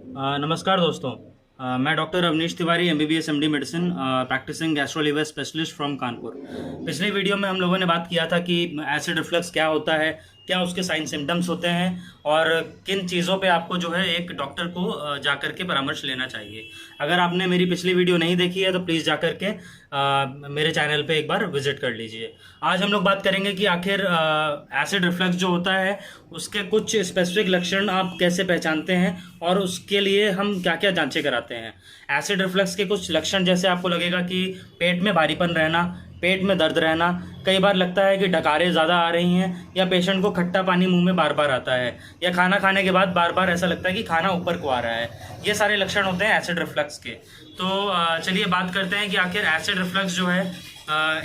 नमस्कार दोस्तों। मैं doctor Avnish Tiwari MBBS MD medicine practising gastro liver specialist from Kanpur. पिछली वीडियो में हम लोगों ने बात किया था कि एसिड रिफ्लक्स क्या होता है, क्या उसके साइन सिम्टम्स होते हैं और किन चीज़ों पे आपको जो है एक डॉक्टर को जा कर के परामर्श लेना चाहिए। अगर आपने मेरी पिछली वीडियो नहीं देखी है तो प्लीज़ जा कर के मेरे चैनल पे एक बार विजिट कर लीजिए। आज हम लोग बात करेंगे कि आखिर एसिड रिफ्लक्स जो होता है उसके कुछ स्पेसिफिक लक्षण आप कैसे पहचानते हैं और उसके लिए हम क्या क्या जांचें कराते हैं। एसिड रिफ्लक्स के कुछ लक्षण जैसे आपको लगेगा कि पेट में भारीपन रहना, पेट में दर्द रहना, कई बार लगता है कि डकारें ज़्यादा आ रही हैं या पेशेंट को खट्टा पानी मुंह में बार बार आता है या खाना खाने के बाद बार बार ऐसा लगता है कि खाना ऊपर को आ रहा है। ये सारे लक्षण होते हैं एसिड रिफ्लक्स के। तो चलिए बात करते हैं कि आखिर एसिड रिफ्लक्स जो है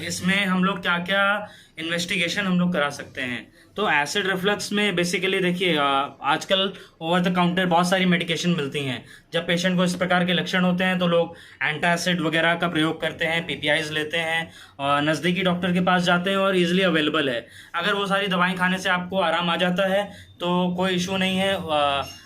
इसमें हम लोग क्या क्या इन्वेस्टिगेशन हम लोग करा सकते हैं। तो एसिड रिफ्लक्स में बेसिकली देखिए आजकल ओवर द काउंटर बहुत सारी मेडिकेशन मिलती हैं। जब पेशेंट को इस प्रकार के लक्षण होते हैं तो लोग एंटासिड वगैरह का प्रयोग करते हैं, PPIs लेते हैं और नज़दीकी डॉक्टर के पास जाते हैं और इजीली अवेलेबल है। अगर वो सारी दवाएं खाने से आपको आराम आ जाता है तो कोई इशू नहीं है,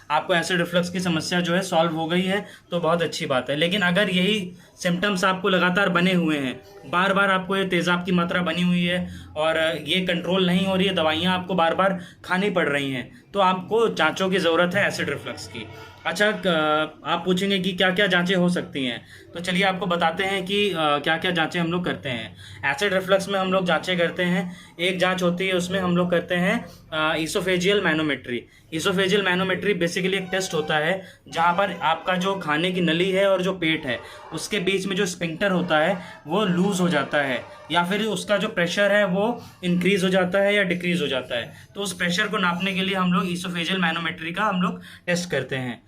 आपको एसिड रिफ्लक्स की समस्या जो है सॉल्व हो गई है तो बहुत अच्छी बात है। लेकिन अगर यही सिम्टम्स आपको लगातार बने हुए हैं, बार बार आपको ये तेज़ाब की मात्रा बनी हुई है और ये कंट्रोल नहीं हो रही है, दवाइयाँ आपको बार बार खानी पड़ रही हैं, तो आपको जांचों की ज़रूरत है एसिड रिफ्लक्स की। अच्छा, आप पूछेंगे कि क्या क्या जांचें हो सकती हैं, तो चलिए आपको बताते हैं कि क्या क्या जांचें हम लोग करते हैं। एसिड रिफ्लक्स में हम लोग जांचें करते हैं। एक जांच होती है उसमें हम लोग करते हैं oesophageal manometry. Oesophageal manometry basically एक टेस्ट होता है जहाँ पर आपका जो खाने की नली है और जो पेट है उसके बीच में जो स्फिंक्टर होता है वो लूज़ हो जाता है या फिर उसका जो प्रेशर है वो इंक्रीज़ हो जाता है या डिक्रीज़ हो जाता है। तो उस प्रेशर को नापने के लिए हम लोग ईसोफेजियल मैनोमेट्री का हम लोग टेस्ट करते हैं।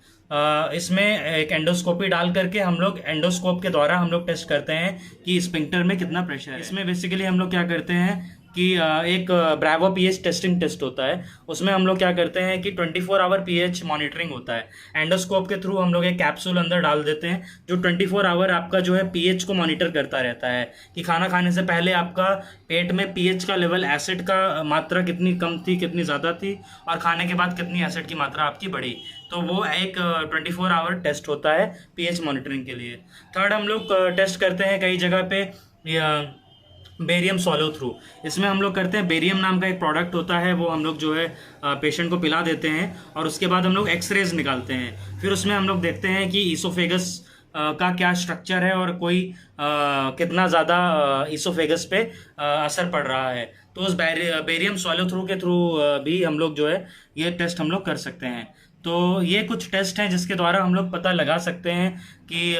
इसमें एक एंडोस्कोपी डाल करके हम लोग एंडोस्कोप के द्वारा हम लोग टेस्ट करते हैं कि स्फिंक्टर में कितना प्रेशर है। इसमें बेसिकली हम लोग क्या करते हैं कि एक ब्रावो पीएच टेस्टिंग टेस्ट होता है। उसमें हम लोग क्या करते हैं कि 24 आवर पीएच मॉनिटरिंग होता है। एंडोस्कोप के थ्रू हम लोग एक कैप्सूल अंदर डाल देते हैं जो 24 आवर आपका जो है पीएच को मॉनिटर करता रहता है कि खाना खाने से पहले आपका पेट में पीएच का लेवल, एसिड का मात्रा कितनी कम थी, कितनी ज़्यादा थी और खाने के बाद कितनी एसिड की मात्रा आपकी बढ़ी। तो वो एक 24 आवर टेस्ट होता है पीएच मॉनिटरिंग के लिए। थर्ड हम लोग टेस्ट करते हैं कई जगह पे बेरियम सॉलो थ्रू। इसमें हम लोग करते हैं, बेरियम नाम का एक प्रोडक्ट होता है, वो हम लोग जो है पेशेंट को पिला देते हैं और उसके बाद हम लोग एक्सरेज निकालते हैं। फिर उसमें हम लोग देखते हैं कि ईसोफेगस का क्या स्ट्रक्चर है और कोई कितना ज़्यादा ईसोफेगस पे असर पड़ रहा है। तो उस बेरियम सॉलो थ्रू के थ्रू भी हम लोग जो है ये टेस्ट हम लोग कर सकते हैं। तो ये कुछ टेस्ट हैं जिसके द्वारा हम लोग पता लगा सकते हैं कि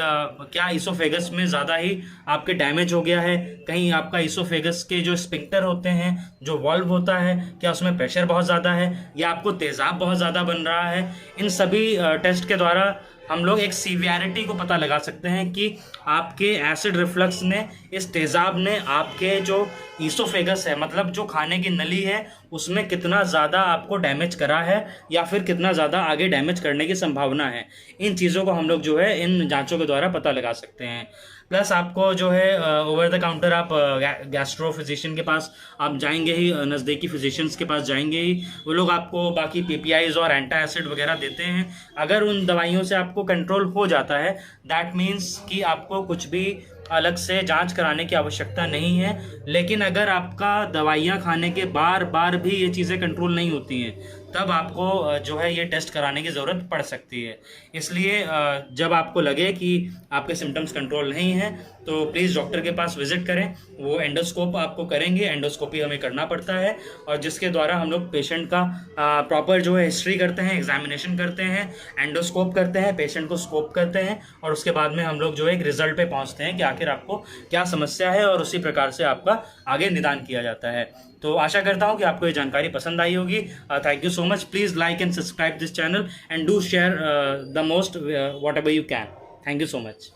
क्या ईसोफेगस में ज़्यादा ही आपके डैमेज हो गया है, कहीं आपका ईसोफेगस के जो स्फिंक्टर होते हैं, जो वॉल्व होता है, क्या उसमें प्रेशर बहुत ज़्यादा है या आपको तेज़ाब बहुत ज़्यादा बन रहा है। इन सभी टेस्ट के द्वारा हम लोग एक सीवियरिटी को पता लगा सकते हैं कि आपके एसिड रिफ्लक्स ने, इस तेज़ाब ने आपके जो ईसोफेगस है, मतलब जो खाने की नली है, उसमें कितना ज़्यादा आपको डैमेज करा है या फिर कितना ज़्यादा आगे डैमेज करने की संभावना है। इन चीज़ों को हम लोग जो है इन जांचों के द्वारा पता लगा सकते हैं। प्लस आपको जो है ओवर द काउंटर आप गैस्ट्रो फिजिशियन के पास आप जाएंगे ही, नज़दीकी फिजिशियंस के पास जाएंगे ही, वो लोग आपको बाकी PPIs और एंटा एसिड वगैरह देते हैं। अगर उन दवाइयों से आपको कंट्रोल हो जाता है, दैट मीन्स कि आपको कुछ भी अलग से जांच कराने की आवश्यकता नहीं है। लेकिन अगर आपका दवाइयाँ खाने के बार बार भी ये चीज़ें कंट्रोल नहीं होती हैं तब आपको जो है ये टेस्ट कराने की ज़रूरत पड़ सकती है। इसलिए जब आपको लगे कि आपके सिम्टम्स कंट्रोल नहीं हैं तो प्लीज़ डॉक्टर के पास विजिट करें। वो एंडोस्कोप आपको करेंगे, एंडोस्कोपी हमें करना पड़ता है और जिसके द्वारा हम लोग पेशेंट का प्रॉपर जो है हिस्ट्री करते हैं, एग्जामिनेशन करते हैं, एंडोस्कोप करते हैं, पेशेंट को स्कोप करते हैं और उसके बाद में हम लोग जो है एक रिजल्ट पे पहुंचते हैं कि आखिर आपको क्या समस्या है और उसी प्रकार से आपका आगे निदान किया जाता है। तो आशा करता हूँ कि आपको ये जानकारी पसंद आई होगी। Thank you so much. Please like and subscribe this channel and do share the most whatever you can. Thank you so much.